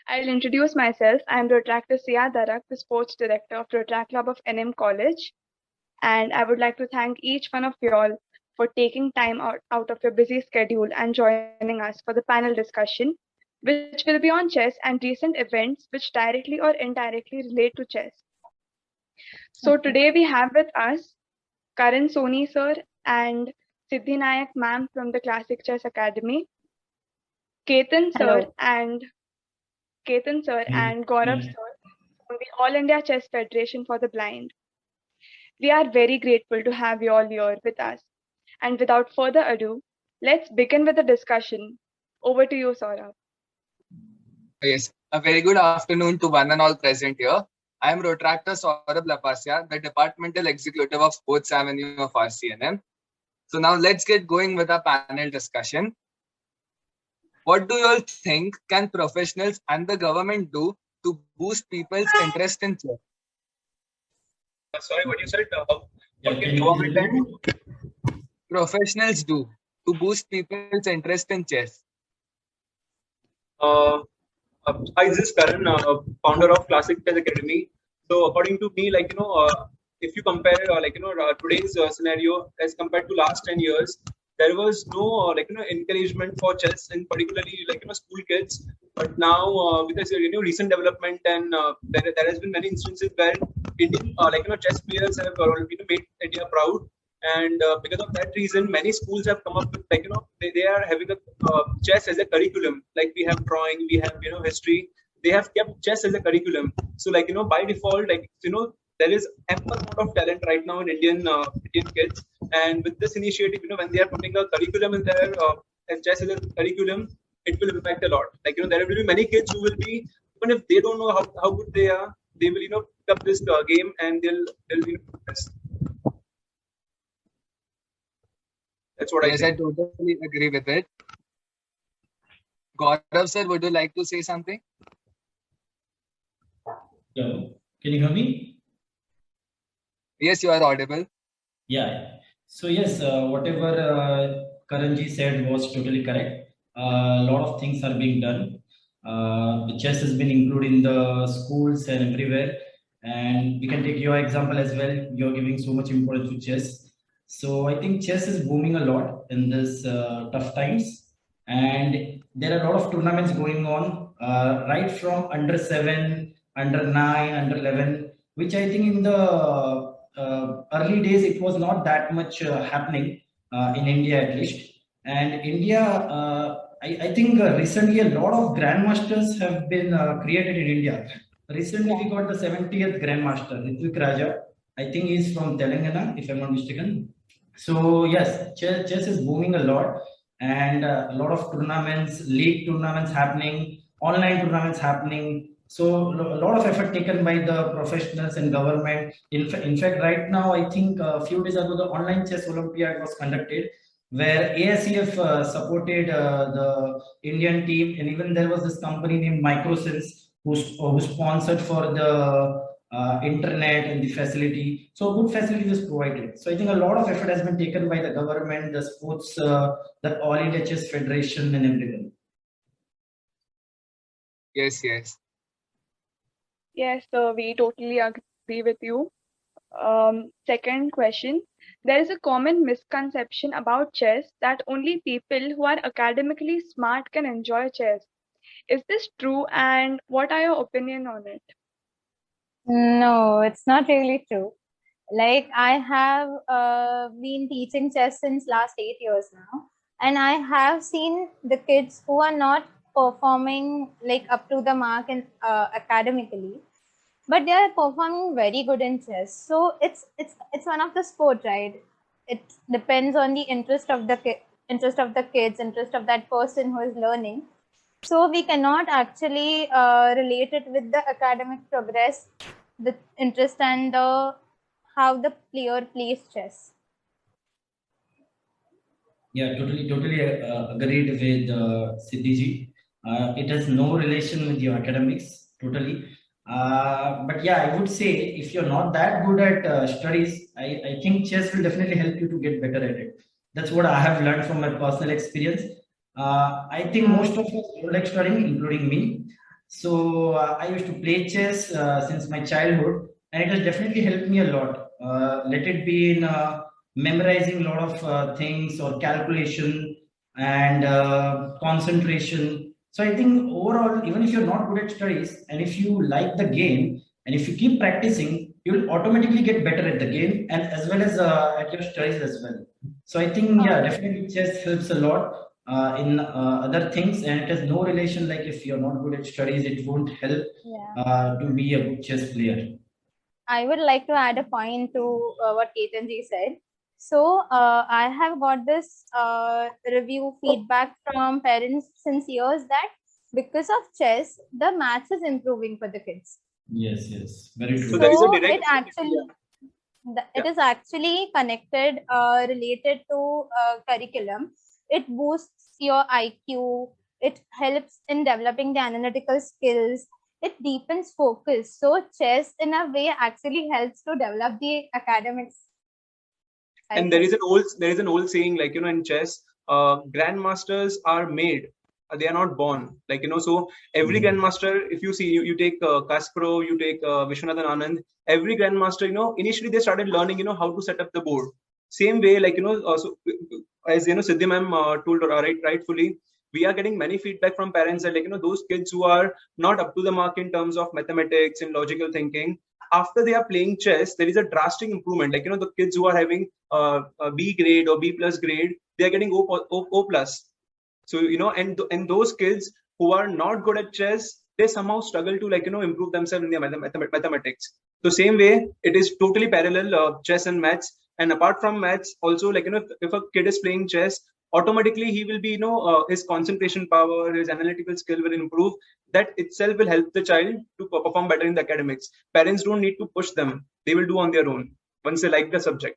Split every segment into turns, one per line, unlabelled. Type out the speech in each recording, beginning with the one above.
I'll introduce myself. I'm Rotractor Sia Darak, the Sports Director of Rotrac Club of NM College. And I would like to thank each one of y'all for taking time out of your busy schedule and joining us for the panel discussion, which will be on chess and recent events which directly or indirectly relate to chess. So today we have with us Karan Soni sir and Siddhi Nayak ma'am from the Classic Chess Academy, Ketan sir
Hello.
and Ketan sir
Hey,
and Gaurav
hey.
sir from the All India Chess Federation for the Blind. We are very grateful to have you all here with us. And without further ado, let's begin with the discussion. Over to you, Saurabh.
Yes, a very good afternoon to one and all present here. I am Rotractor Saurabh Lapasia, the Departmental Executive of Sports Avenue of RCNM. So now let's get going with our panel discussion. What do you all think can professionals and the government do to boost people's interest in chess?
Sorry, what you said?
Yeah, can you please repeat?
Professionals do to boost people's interest in chess?
Hi, this is Karan, founder of Classic Chess Academy. So, according to me, if you compare, today's scenario as compared to last 10 years, there was no, encouragement for chess, in particularly, school kids. But now, with this, recent development, and there has been many instances where Indian, chess players have, made India proud. And because of that reason, many schools have come up with they are having a chess as a curriculum. Like we have drawing, we have history. They have kept chess as a curriculum. So by default, there is ample amount of talent right now in Indian kids. And with this initiative, when they are putting a curriculum in there, as chess as a curriculum, it will impact a lot. There will be many kids who will be, even if they don't know how good they are, they will pick up this game and they'll progress. That's what
Yes, I totally agree with it. Gaurav sir, would you like to say something?
Yeah. Can you hear me?
Yes, you are audible.
Yeah. So yes, whatever Karanji said was totally correct. A lot of things are being done. The chess has been included in the schools and everywhere. And we can take your example as well. You're giving so much importance to chess. So I think chess is booming a lot in this tough times. And there are a lot of tournaments going on, right from under 7, under 9, under 11, which I think in the early days it was not that much happening in India at least. And India, I think recently a lot of grandmasters have been created in India. Recently we got the 70th grandmaster, Ritvik Raja. I think he's from Telangana, if I'm not mistaken. So yes, chess is booming a lot, and a lot of tournaments, league tournaments happening, online tournaments happening. So a lot of effort taken by the professionals and government. In fact, right now, I think a few days ago, the online chess Olympiad was conducted, where ASEF supported the Indian team, and even there was this company named Microsense who sponsored for the internet and the facility. So good facility was provided. So I think a lot of effort has been taken by the government, the sports, the All India Chess Federation, and everything.
Yes, yes.
Yes, we totally agree with you. Second question. There is a common misconception about chess that only people who are academically smart can enjoy chess. Is this true, and what are your opinion on it?
No, it's not really true. Like I have been teaching chess since last 8 years now, and I have seen the kids who are not performing like up to the mark in academically, but they are performing very good in chess. So it's one of the sport, right? It depends on the interest of the interest of the kids, interest of that person who is learning. So we cannot actually relate it with the academic progress, the interest, and how the player plays chess.
Yeah, totally agreed with Siddhiji. It has no relation with your academics, totally. But yeah, I would say if you're not that good at studies, I think chess will definitely help you to get better at it. That's what I have learned from my personal experience. I think most of us don't like studying, including me. So I used to play chess since my childhood, and it has definitely helped me a lot. Let it be in memorizing a lot of things or calculation and concentration. So I think overall, even if you're not good at studies, and if you like the game, and if you keep practicing, you'll automatically get better at the game and as well as at your studies as well. So I think, yeah, definitely chess helps a lot in other things, and it has no relation. Like if you're not good at studies, it won't help to be a good chess player.
I would like to add a point to what Ketanji said. So I have got this review feedback from parents since years that because of chess, the maths is improving for the kids.
Yes, very true.
So there is a
So
direct.
it actually it is actually connected, related to curriculum. It boosts your IQ. It helps in developing the analytical skills. It deepens focus. So chess, in a way, actually helps to develop the academics.
And there is an old saying, like, in chess, grandmasters are made, they are not born. Like, so every grandmaster, if you see, you take Kasparov, you take Vishwanathan Anand, every grandmaster, initially they started learning, how to set up the board. Same way, like, so, as Siddhi ma'am told rightfully, we are getting many feedback from parents that, like, those kids who are not up to the mark in terms of mathematics and logical thinking, after they are playing chess, there is a drastic improvement. Like, the kids who are having a B grade or B plus grade, they are getting O plus. So, and those kids who are not good at chess, they somehow struggle to, like, improve themselves in their mathematics. So same way, it is totally parallel, chess and maths. And apart from maths, also, like, if a kid is playing chess, automatically he will be, his concentration power, his analytical skill will improve. That itself will help the child to perform better in the academics. Parents don't need to push them. They will do on their own once they like the subject.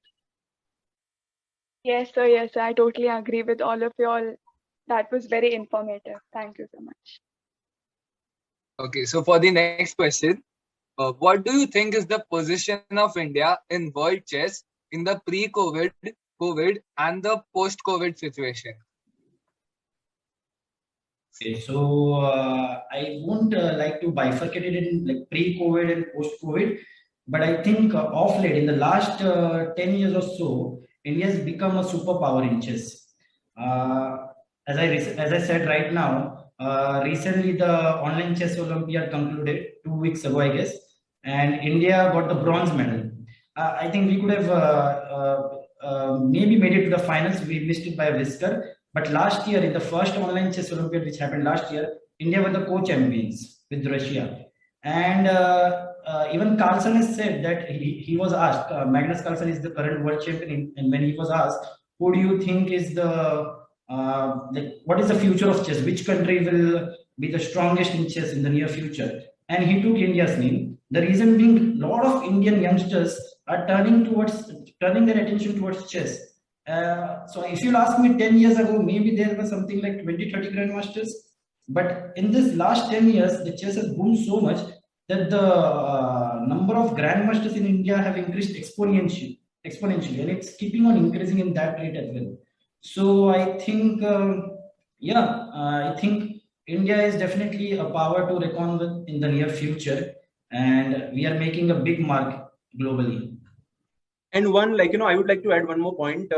Yes, sir. Yes, sir. I totally agree with all of y'all. That was very informative. Thank you so much.
Okay, so for the next question, what do you think is the position of India in world chess in the pre-COVID, COVID, and the post-COVID situation?
Okay, so I won't like to bifurcate it in like pre-COVID and post-COVID, but I think of late in the last 10 years or so, India has become a superpower in chess. As I said right now, recently the online chess Olympiad concluded 2 weeks ago, I guess, and India got the bronze medal. I think we could have maybe made it to the finals. We missed it by a whisker. But last year, in the first online chess Olympiad, which happened last year, India were the co-champions with Russia. And even Carlsen has said that he was asked, Magnus Carlsen is the current world champion, and when he was asked, who do you think is what is the future of chess? Which country will be the strongest in chess in the near future? And he took India's name. The reason being, a lot of Indian youngsters are turning their attention towards chess. So if you'll ask me 10 years ago, maybe there was something like 20, 30 grandmasters. But in this last 10 years, the chess has boomed so much that the number of grandmasters in India have increased exponentially, and it's keeping on increasing in that rate as well. So I think, I think India is definitely a power to reckon with in the near future, and we are making a big mark globally.
And one, like, I would like to add one more point,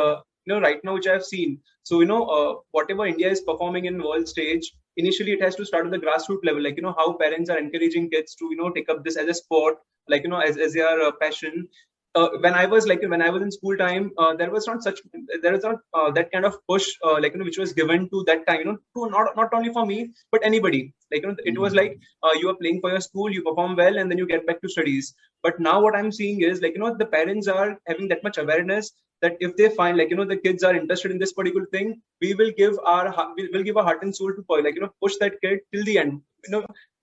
right now, which I've seen. So, whatever India is performing in world stage, initially it has to start at the grassroots level. Like, how parents are encouraging kids to, take up this as a sport, like, as their passion. When I was in school time, there was not that kind of push, which was given to that time, to not only for me, but anybody. Like, it was like, you are playing for your school, you perform well, and then you get back to studies. But now what I'm seeing is, like, the parents are having that much awareness that if they find, like, the kids are interested in this particular thing, we will give our heart and soul to, like, push that kid till the end.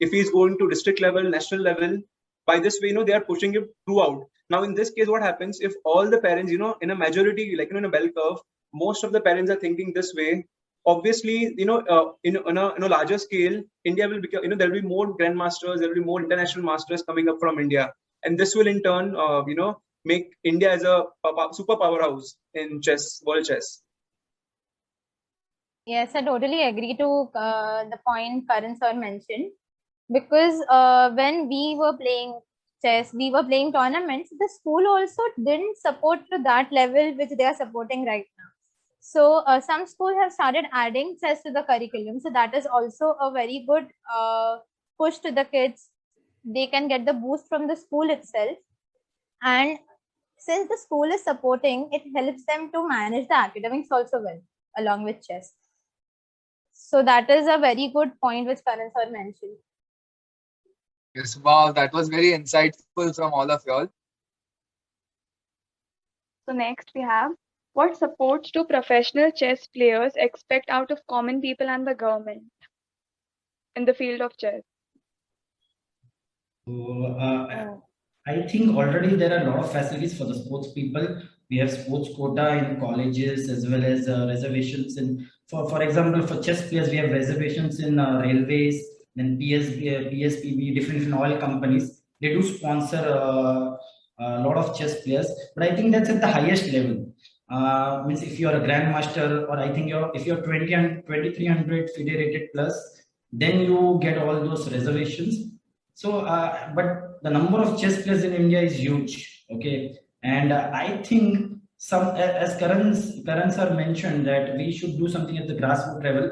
If he's going to district level, national level, by this way, they are pushing it throughout. Now, in this case, what happens if all the parents, in a majority, like, in a bell curve, most of the parents are thinking this way, obviously, in a larger scale, India will become, there will be more grandmasters, there will be more international masters coming up from India. And this will in turn, make India as a super powerhouse in chess, world chess.
Yes, I totally agree to the point Karan sir mentioned. because when we were playing chess, we were playing tournaments. The school also didn't support to that level which they are supporting right now. So some schools have started adding chess to the curriculum. So that is also a very good push to the kids. They can get the boost from the school itself. And since the school is supporting, it helps them to manage the academics also well, along with chess. So that is a very good point which Karan sir mentioned.
Yes, wow, that was very insightful from all of y'all.
So next we have, what supports do professional chess players expect out of common people and the government in the field of chess?
So, I think already there are a lot of facilities for the sports people. We have sports quota in colleges as well as reservations in, for example, for chess players, we have reservations in railways, then PSPB, different oil companies. They do sponsor a lot of chess players, but I think that's at the highest level. Means if you're a grandmaster, or I think if you're 20 and 2300 FIDE rated plus, then you get all those reservations. So, but the number of chess players in India is huge. Okay, and I think as Karan sir mentioned, that we should do something at the grassroots level.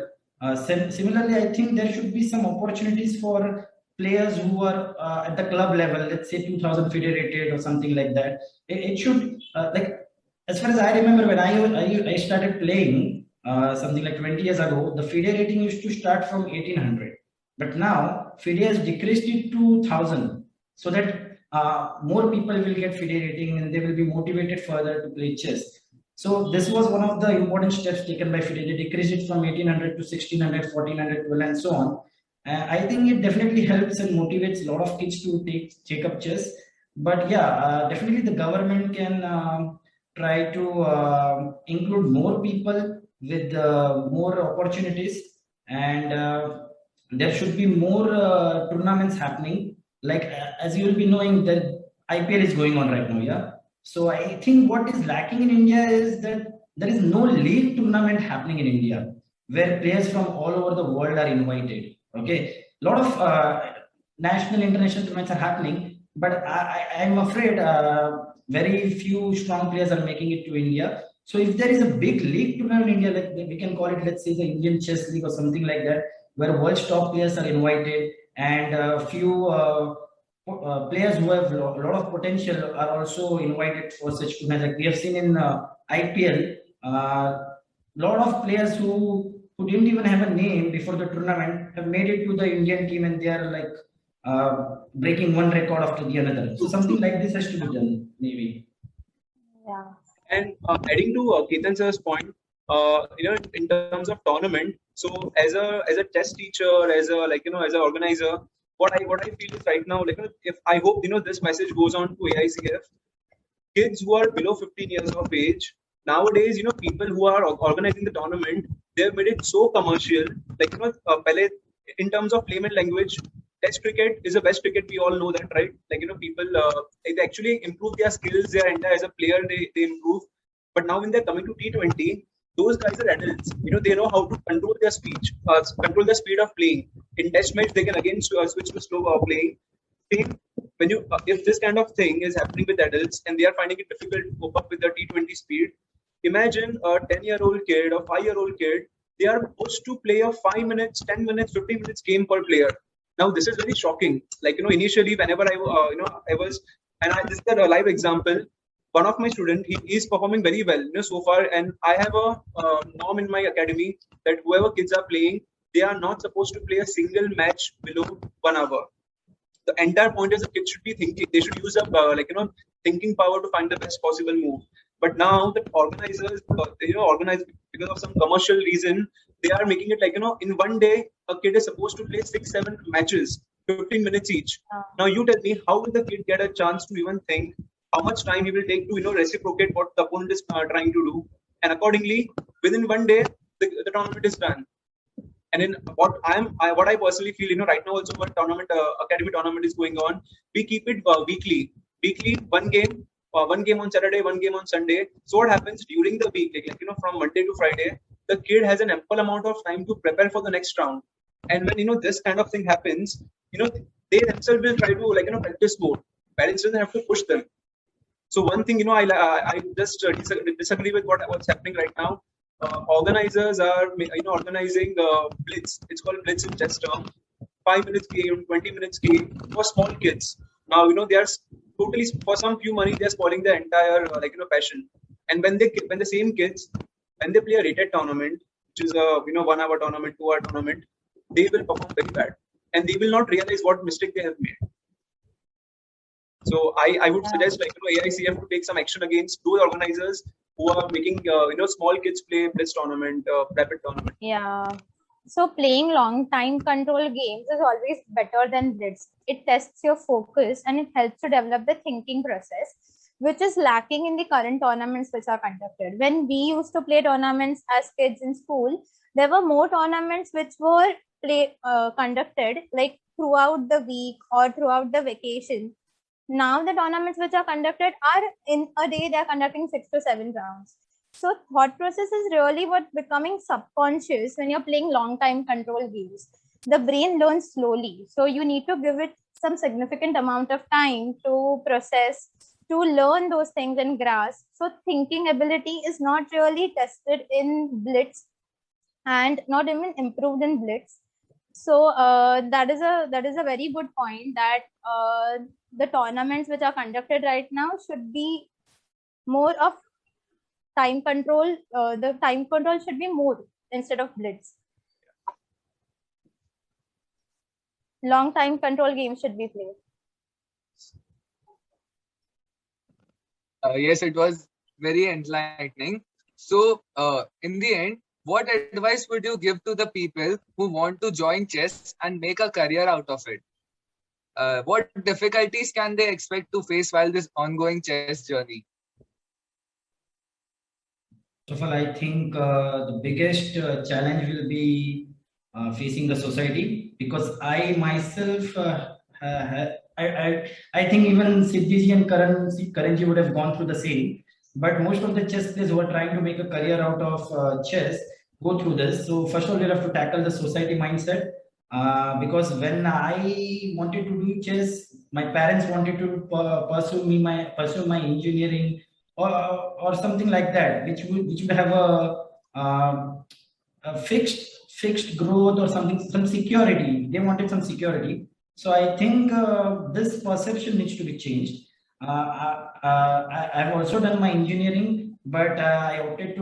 Similarly, I think there should be some opportunities for players who are at the club level. Let's say 2000 FIDE rated or something like that. It should like, as far as I remember, when I started playing something like 20 years ago, the FIDE rating used to start from 1800. But now FIDE has decreased it to 1000, so that more people will get FIDE rating and they will be motivated further to play chess. So this was one of the important steps taken by FIDE. They decreased it from 1800 to 1600, 1400, 12, and so on. I think it definitely helps and motivates a lot of kids to take up chess. But yeah, definitely the government can try to include more people with more opportunities, and there should be more tournaments happening. Like as you will be knowing that IPL is going on right now, yeah. So I think what is lacking in India is that there is no league tournament happening in India where players from all over the world are invited. Okay, a lot of national, international tournaments are happening, but I'm afraid very few strong players are making it to India. So if there is a big league tournament in India, like we can call it, let's say the Indian Chess League or something like that, where world's top players are invited, and a few players who have a lot of potential are also invited for such tournaments. Like we have seen in IPL, lot of players who didn't even have a name before the tournament have made it to the Indian team, and they are like breaking one record after the another. So something like this has to be done, maybe.
Yeah.
And adding to Ketan sir's point, in terms of tournament, so as a chess teacher, as a as an organizer, what I feel is right now, if I hope this message goes on to AICF, kids who are below 15 years of age nowadays, people who are organizing the tournament, they've made it so commercial. In terms of layman language, Test cricket is the best cricket. We all know that, right? People they actually improve their skills. They enter as a player, they improve. But now when they're coming to T20, those guys are adults. They know how to control their speech, control the speed of playing. In Test match, they can again switch to slow playing. Same when if this kind of thing is happening with adults and they are finding it difficult to cope up with the T20 speed, imagine a 10-year-old kid or 5-year-old kid. They are supposed to play a 5 minutes, 10 minutes, 15 minutes game per player. Now this is very shocking. Initially whenever I was, and this is a live example. One of my students, he is performing very well, so far. And I have a norm in my academy that whoever kids are playing, they are not supposed to play a single match below 1 hour. The entire point is the kids should be thinking. They should use up thinking power to find the best possible move. But now the organizers, organize because of some commercial reason, they are making it in one day a kid is supposed to play 6-7 matches, 15 minutes each. Now you tell me, how will the kid get a chance to even think? How much time he will take to reciprocate what the opponent is trying to do, and accordingly within one day the tournament is done. And in what I personally feel, right now also one tournament, academy tournament is going on. We keep it weekly, one game on Saturday, one game on Sunday. So what happens during the week, from Monday to Friday, the kid has an ample amount of time to prepare for the next round. And when this kind of thing happens, they themselves will try to practice more. Parents doesn't have to push them. So one thing, I just disagree with what's happening right now. Organizers are organizing blitz. It's called blitz in chess term. 5 minutes game, 20 minutes game for small kids. Now they are totally, for some few money, they're spoiling the entire passion. And when the same kids, when they play a rated tournament, which is a 1 hour tournament, 2 hour tournament, they will perform very bad, and they will not realize what mistake they have made. So I would suggest AICF to take some action against those organizers who are making small kids play blitz tournament, rapid tournament.
Yeah. So playing long time control games is always better than blitz. It tests your focus and it helps to develop the thinking process, which is lacking in the current tournaments which are conducted. When we used to play tournaments as kids in school, there were more tournaments which were conducted like throughout the week or throughout the vacation. Now the tournaments which are conducted are in a day, they are conducting 6 to 7 rounds. So thought process is really what becoming subconscious when you're playing long time control games. The brain learns slowly. So you need to give it some significant amount of time to process, to learn those things and grasp. So thinking ability is not really tested in blitz and not even improved in blitz. So that is a very good point, that the tournaments which are conducted right now should be more of time control. The time control should be more instead of blitz. Long time control games should be played.
Yes, it was very enlightening. So in the end, what advice would you give to the people who want to join chess and make a career out of it? What difficulties can they expect to face while this ongoing chess journey?
First of all, I think the biggest challenge will be facing the society, because I myself, I think even Siddhiji and Karanji would have gone through the same. But most of the chess players who are trying to make a career out of chess go through this. So first of all, you have to tackle the society mindset. Because when I wanted to do chess, my parents wanted to pursue my engineering or something like that, which would have a fixed growth or some security. They wanted some security. So I think this perception needs to be changed. I've also done my engineering, but I opted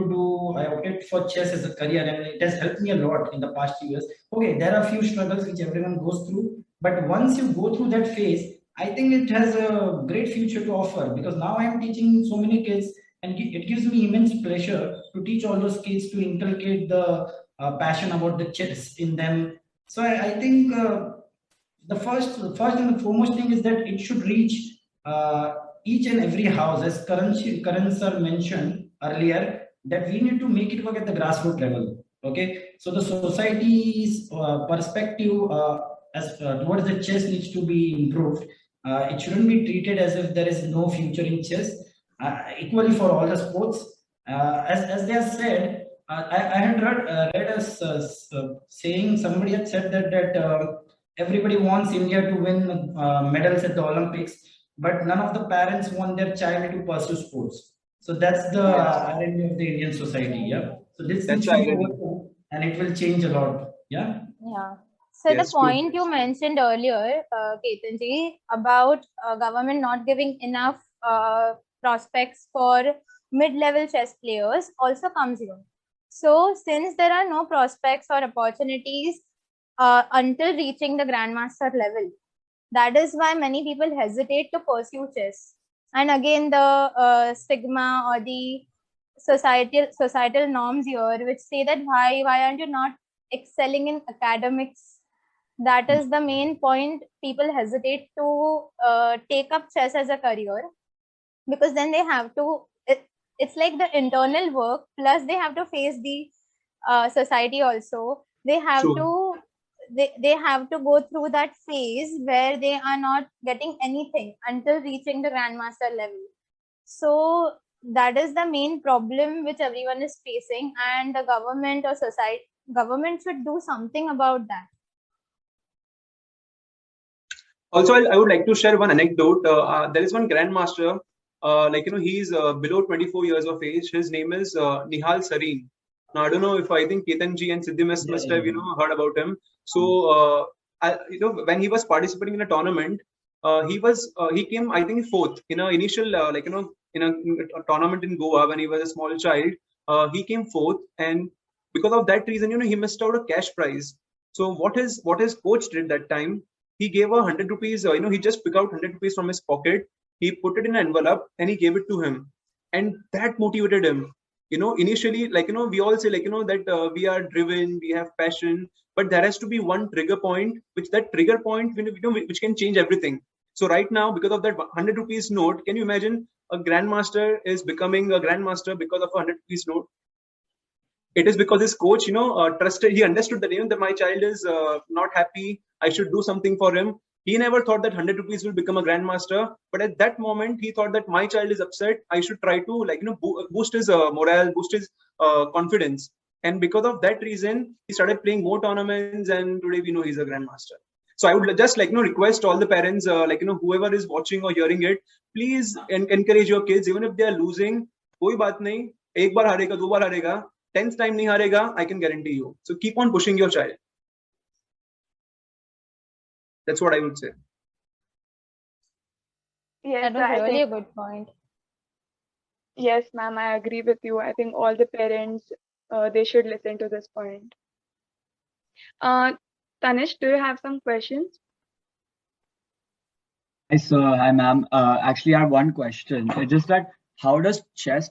for chess as a career, and it has helped me a lot in the past few years. Okay, there are a few struggles which everyone goes through, but once you go through that phase, I think it has a great future to offer, because now I am teaching so many kids, and it gives me immense pleasure to teach all those kids, to inculcate the passion about the chess in them. So I think the first and the foremost thing is that it should reach each and every house, as Karan sir mentioned earlier, that we need to make it work at the grassroots level. Okay, so the society's perspective towards the chess needs to be improved. It shouldn't be treated as if there is no future in chess. Equally for all the sports, as they have said, I had read as saying, somebody had said that everybody wants India to win medals at the Olympics, but none of the parents want their child to pursue sports. So that's the irony of the Indian society. Yeah. So this should be overcome, and it will change a lot. Yeah.
Yeah. So yes, the point you mentioned earlier, Ketanji, about government not giving enough prospects for mid-level chess players also comes here. So since there are no prospects or opportunities until reaching the grandmaster level, that is why many people hesitate to pursue chess. And again, the stigma or the societal norms here, which say that why aren't you not excelling in academics? That is the main point. People hesitate to take up chess as a career, because then they have to, it's like the internal work plus they have to face the society also. They have to they have to go through that phase where they are not getting anything until reaching the grandmaster level. So that is the main problem which everyone is facing, and the government or government should do something about that.
Also, I would like to share one anecdote. There is one grandmaster, he's below 24 years of age. His name is Nihal Sareen. Now, I don't know if I think Ketan ji and Siddhi must have, heard about him. So, when he was participating in a tournament, he came, I think, fourth in a initial, in a tournament in Goa when he was a small child. He came fourth, and because of that reason, he missed out a cash prize. So what his coach did that time, he gave 100 rupees. He just picked out 100 rupees from his pocket. He put it in an envelope and he gave it to him, and that motivated him. Initially, we all say, that we are driven, we have passion, but there has to be one trigger point, which which can change everything. So right now, because of that 100 rupees note, can you imagine a grandmaster is becoming a grandmaster because of a 100 rupees note? It is because his coach, trusted. He understood that that my child is not happy. I should do something for him. He never thought that 100 rupees will become a grandmaster. But at that moment, he thought that my child is upset. I should try to boost his morale, boost his confidence. And because of that reason, he started playing more tournaments. And today we know he's a grandmaster. So I would just request all the parents, whoever is watching or hearing it, please encourage your kids, even if they are losing. कोई बात नहीं, एक बार हारेगा, दो बार हारेगा, 10th time nahi harega, I can guarantee you. So keep on pushing your child. That's what I would say.
Yes,
That was really a good point.
Yes, ma'am, I agree with you. I think all the parents, they should listen to this point. Tanish, do you have some questions?
Hi, sir. Hi, ma'am. Actually, I have one question. It's just that how does chess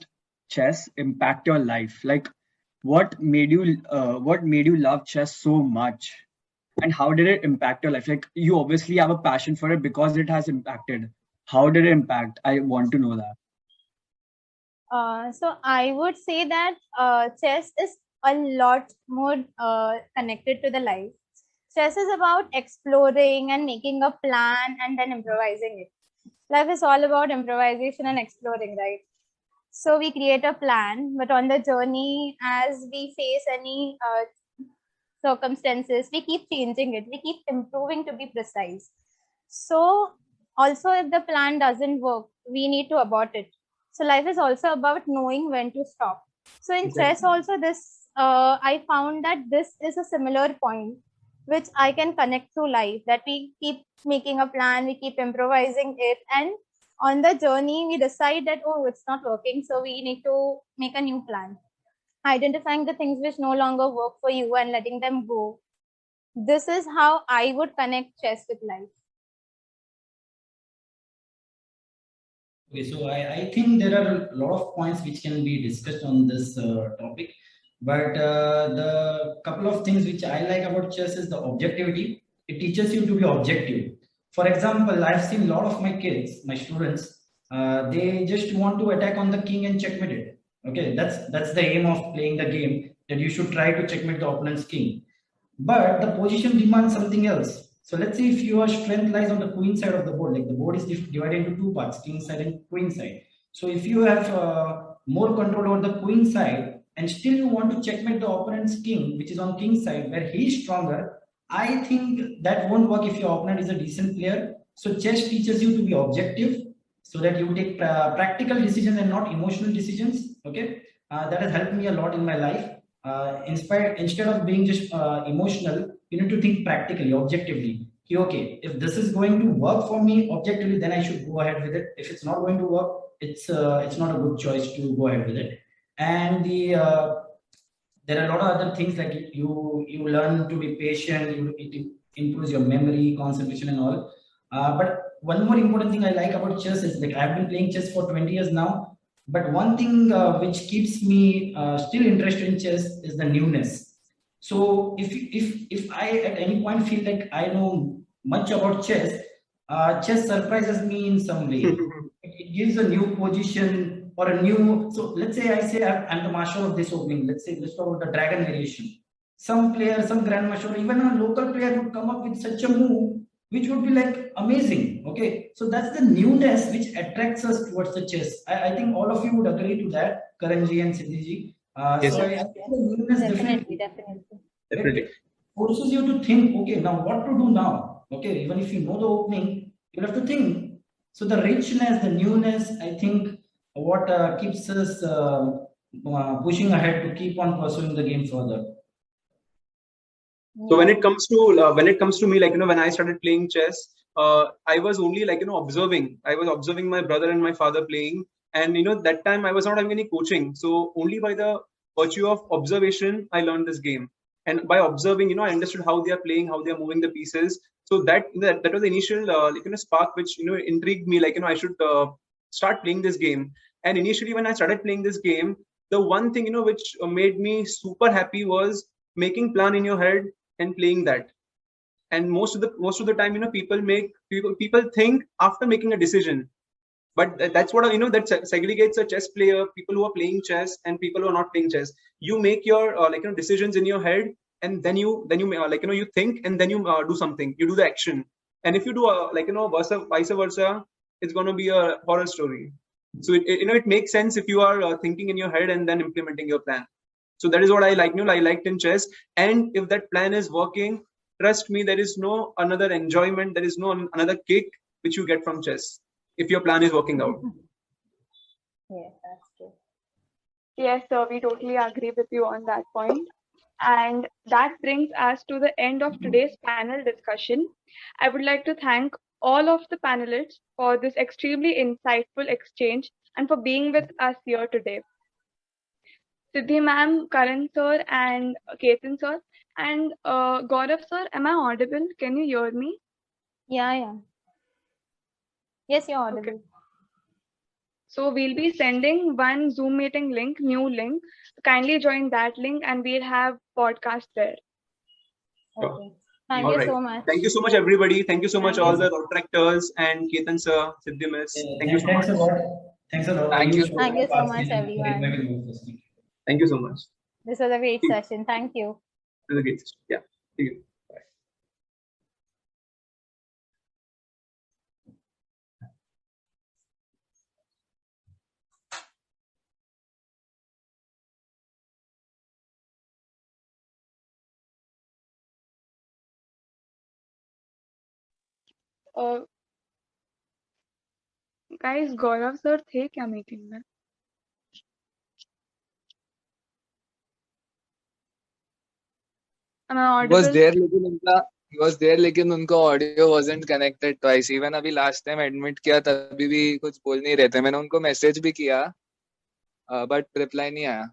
impact your life? Like, what made you love chess so much, and how did it impact your life? Like, you obviously have a passion for it because it has impacted. How did it impact? I want to know that.
So I would say that chess is a lot more connected to the life. Chess is about exploring and making a plan and then improvising it. Life is all about improvisation and exploring, right? So we create a plan, but on the journey, as we face any circumstances, we keep changing it. We keep improving to be precise. So also, if the plan doesn't work, we need to abort it. So life is also about knowing when to stop. So in chess also, this I found that this is a similar point which I can connect to life, that we keep making a plan, we keep improvising it, and on the journey we decide that, oh, it's not working, so we need to make a new plan, identifying the things which no longer work for you and letting them go. This is how I would connect chess with life.
Okay, so I think there are a lot of points which can be discussed on this topic, but the couple of things which I like about chess is the objectivity. It teaches you to be objective. For example, I've seen a lot of my kids, my students, they just want to attack on the king and checkmate it. Okay, that's the aim of playing the game, that you should try to checkmate the opponent's king. But the position demands something else. So let's say if your strength lies on the queen side of the board, like the board is divided into two parts, king side and queen side. So if you have more control over the queen side and still you want to checkmate the opponent's king, which is on king side where he is stronger, I think that won't work if your opponent is a decent player. So chess teaches you to be objective so that you take practical decisions and not emotional decisions. Okay, that has helped me a lot in my life. Instead of being just emotional, you need to think practically, objectively. Okay, if this is going to work for me objectively, then I should go ahead with it. If it's not going to work, it's not a good choice to go ahead with it. And there are a lot of other things, like you learn to be patient. It improves your memory, concentration, and all. But one more important thing I like about chess is, like, I've been playing chess for 20 years now. But one thing which keeps me still interested in chess is the newness. So if I at any point feel like I know much about chess, chess surprises me in some way. It gives a new position or a new. So let's say I'm the master of this opening. Let's talk about the dragon variation. Some player, some grandmaster, or even a local player would come up with such a move which would be like amazing. Okay, so that's the newness which attracts us towards the chess. I think all of you would agree to that, Karanji and Siddhiji.
Yes,
so I think the newness
Definitely.
it forces you to think, okay, now what to do now? Okay, even if you know the opening, you'll have to think. So the richness, the newness, I think what keeps us pushing ahead to keep on pursuing the game further.
So when
Yeah.
it comes to me, like, when I started playing chess, I was only, like, observing. I was observing my brother and my father playing, and that time I was not having any coaching. So only by the virtue of observation, I learned this game. And by observing, I understood how they are playing, how they are moving the pieces. So that was the initial spark which intrigued me. Like, I should start playing this game. And initially, when I started playing this game, the one thing which made me super happy was making plan in your head and playing that. And most of the time, people think after making a decision. But that's what that segregates a chess player, people who are playing chess and people who are not playing chess. You make your decisions in your head, and then you think, and then you do something, you do the action. And if you do vice versa, it's going to be a horror story. So it makes sense if you are thinking in your head and then implementing your plan. So that is what I liked in chess. And if that plan is working, trust me, there is no another enjoyment, there is no another kick which you get from chess if your plan is working out.
Yes, that's true.
Yes, sir, we totally agree with you on that point. And that brings us to the end of today's panel discussion. I would like to thank all of the panelists for this extremely insightful exchange and for being with us here today. Siddhi ma'am, Karan sir, and Ketan sir, and Gaurav sir, am I audible? Can you hear me?
Yeah. Yes, you're audible.
Okay. So we'll be sending one Zoom meeting link, new link. Kindly join that link and we'll have podcast there.
Okay. Thank
All
you
right.
so much.
Thank you so much, everybody. Thank you so much,
Thank
all
you.
the Rotractors and Ketan sir, Siddhi miss. Thank you so
Thanks
much.
a lot. Thanks a lot.
Thank you.
Thank you so much, everyone.
Thank you so much.
This was a great session. Thank you.
It was a great session. Yeah. See you. Bye.
Guys, Gaurav sir थे क्या meeting में? Am I audible?
He was there, लेकिन उनका audio wasn't connected twice. Even अभी last time admit किया तभी भी कुछ बोल नहीं रहे थे. मैंने उनको message भी किया, but reply नहीं आया.